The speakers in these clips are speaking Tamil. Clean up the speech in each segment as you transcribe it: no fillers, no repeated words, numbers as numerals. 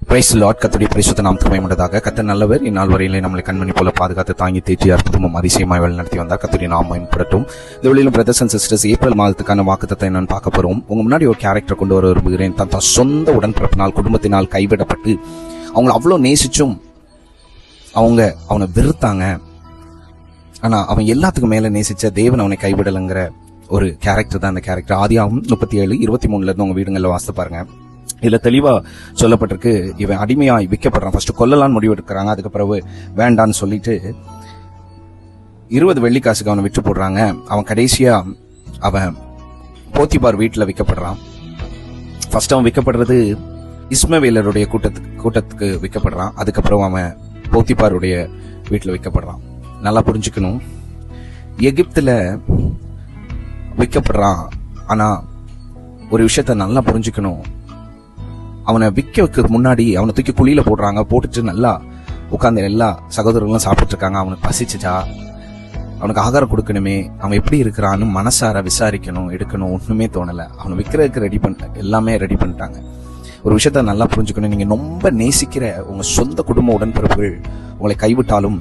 Price Lord. கர்த்தருடைய பரிசுத்த நாமத்துக்கு மகிமையுண்டாக. கர்த்தர் நல்லவர். இந்நாள் வரையிலே நம்மளை கண்மணி போல பாதுகாத்து தாங்கி தேற்றி அற்புதமும் அதிசயமாய் வழி நடத்தி வந்தார். கர்த்தருடைய நாமம் மகிமைப்படட்டும். இந்த வழியிலும் பிரதர்ஸ் அண்ட் சிஸ்டர்ஸ், ஏப்ரல் மாதத்துக்கான வாக்குத்தத்தை நான் பார்க்க போறோம். உங்க முன்னாடி ஒரு கேரக்டர் கொண்டு வர விரும்புகிறேன். தன் சொந்த உடன்பிறப்பினால், குடும்பத்தினால் கைவிடப்பட்டு அவங்களை அவ்வளோ நேசிச்சும் அவனை வெறுத்தாங்க. ஆனா அவன் எல்லாத்துக்கும் மேல நேசிச்ச தேவன் அவனை கைவிடலைங்கிற ஒரு கேரக்டர் தான் அந்த கேரக்டர். ஆதியாகமம் 37:23 உங்க வீடுகளில் வாசித்து பாருங்க. இதுல தெளிவா சொல்லப்பட்டிருக்கு, இவன் அடிமையாய் விற்கப்படுறான். ஃபர்ஸ்ட் கொல்லலான்னு முடிவு எடுக்கிறாங்க. அதுக்கு பிறகு வேண்டான்னு சொல்லிட்டு 20 வெள்ளிக்காசுக்கு அவனை விட்டு போடுறாங்க. அவன் கடைசியா அவன் போத்திபார் வீட்டுல விற்கப்படுறான். ஃபர்ஸ்ட் அவன் விற்கப்படுறது இஸ்மவேலருடைய கூட்டத்துக்கு விற்கப்படுறான். அதுக்கப்புறம் அவன் போத்திபாருடைய வீட்டுல விற்கப்படுறான். நல்லா புரிஞ்சுக்கணும், எகிப்துல விற்கப்படுறான். ஆனா ஒரு விஷயத்த நல்லா புரிஞ்சுக்கணும், அவனை விற்க முன்னாடி அவனை தூக்கி குழியில போடுறாங்க. போட்டுட்டு நல்லா உட்கார்ந்து எல்லா சகோதரர்களும் சாப்பிட்டு இருக்காங்க. அவனுக்கு பசிச்சுச்சா, அவனுக்கு ஆகாரம் கொடுக்கணுமே, அவன் எப்படி இருக்கிறான்னு மனசார விசாரிக்கணும், எடுக்கணும், ஒண்ணுமே தோணல. அவனை விற்கிறதுக்கு ரெடி பண்ணிட்டாங்க, எல்லாமே ரெடி பண்ணிட்டாங்க. ஒரு விஷயத்த நல்லா புரிஞ்சுக்கணும், நீங்க ரொம்ப நேசிக்கிற உங்க சொந்த குடும்ப உடன்பிறப்புகள் உங்களை கைவிட்டாலும்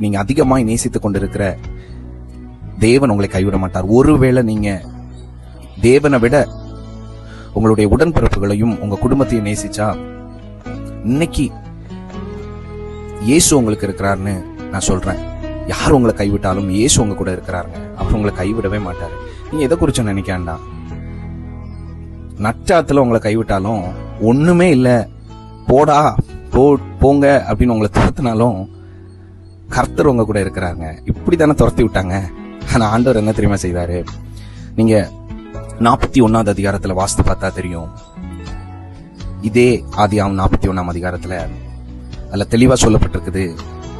நீங்க அதிகமாய் நேசித்துக் கொண்டிருக்கிற தேவன் உங்களை கைவிட மாட்டார். ஒருவேளை நீங்க தேவனை விட உங்களுடைய உடன்பிறப்புகளையும் உங்க குடும்பத்தையும் நேசிச்சா, இன்னைக்கு இயேசு உங்களுக்கு இருக்கிறாருன்னு நான் சொல்றேன். யார் உங்களை கைவிட்டாலும் இயேசு உங்க கூட இருக்கிறாருங்க. அவர் உங்களை கைவிடவே மாட்டாரு. நீங்க எதை குறிச்சு நினைக்காண்டா, நட்டாத்துல உங்களை கைவிட்டாலும் ஒண்ணுமே இல்ல, போடா போங்க அப்படின்னு உங்களை துரத்தினாலும் கர்த்தர் உங்க கூட இருக்கிறாங்க. இப்படித்தானே துரத்தி விட்டாங்க. ஆனா ஆண்டவர் என்ன தெரியுமா செய்தாரு? நீங்க 41 அதிகாரத்துல வாசித்து பார்த்தா தெரியும். இதே ஆதியாகமம் 41 அதிகாரத்துல அதுல தெளிவா சொல்லப்பட்டிருக்குது,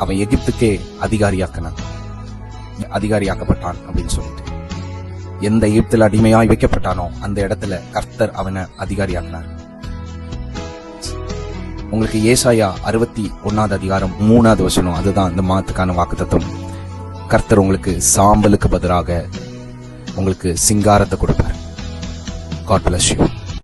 அவன் எகிப்துக்கே அதிகாரியாக்கப்பட்டான் அப்படின்னு சொல்லிட்டு. எந்த எகிப்துல அடிமையாய் வைக்கப்பட்டானோ அந்த இடத்துல கர்த்தர் அவனை அதிகாரியாக்கினார். உங்களுக்கு ஏசாயா 61 அதிகாரம் 3வது வசனம், அதுதான் இந்த மாதத்துக்கான வாக்குத்தத்தம். கர்த்தர் உங்களுக்கு சாம்பலுக்கு பதிலாக உங்களுக்கு சிங்காரத்தை கொடுப்பார். God bless you.